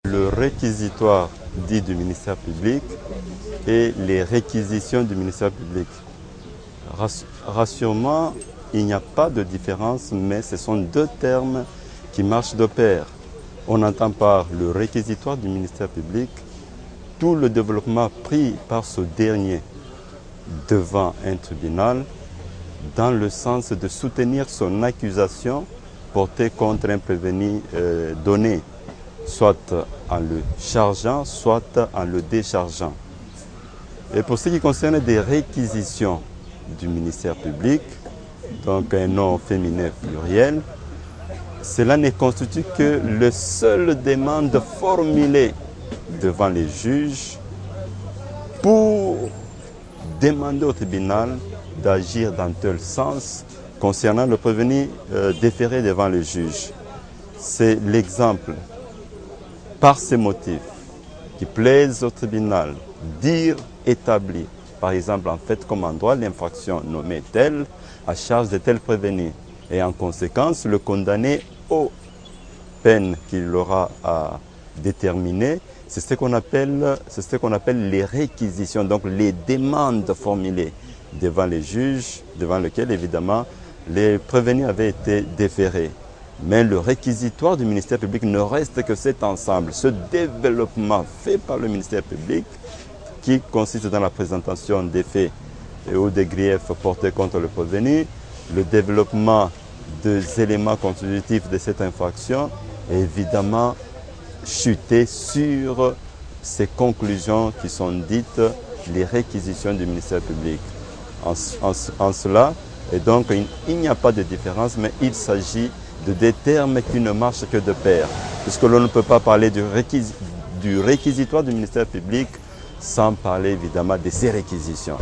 Le réquisitoire dit du ministère public et les réquisitions du ministère public. Rassure-moi, il n'y a pas de différence, mais ce sont deux termes qui marchent de pair. On entend par le réquisitoire du ministère public tout le développement pris par ce dernier devant un tribunal dans le sens de soutenir son accusation portée contre un prévenu donné, soit en le chargeant, soit en le déchargeant. Et pour ce qui concerne des réquisitions du ministère public, donc un nom féminin pluriel, cela ne constitue que la seule demande formulée devant les juges pour demander au tribunal d'agir dans tel sens concernant le prévenu déféré devant le juge. C'est l'exemple, par ces motifs qui plaisent au tribunal, dire établi, par exemple en fait comme en droit l'infraction nommée telle à charge de tel prévenu et en conséquence le condamné aux peines qu'il aura à déterminer. C'est ce qu'on appelle les réquisitions, donc les demandes formulées devant les juges, devant lesquels évidemment les prévenus avaient été déférés. Mais le réquisitoire du ministère public ne reste que cet ensemble, ce développement fait par le ministère public qui consiste dans la présentation des faits ou des griefs portés contre le prévenu, le développement des éléments constitutifs de cette infraction et évidemment chuter sur ces conclusions qui sont dites les réquisitions du ministère public. En cela, et donc il n'y a pas de différence, mais il s'agit de des termes qui ne marchent que de pair, puisque l'on ne peut pas parler du réquisitoire du ministère public sans parler évidemment de ces réquisitions.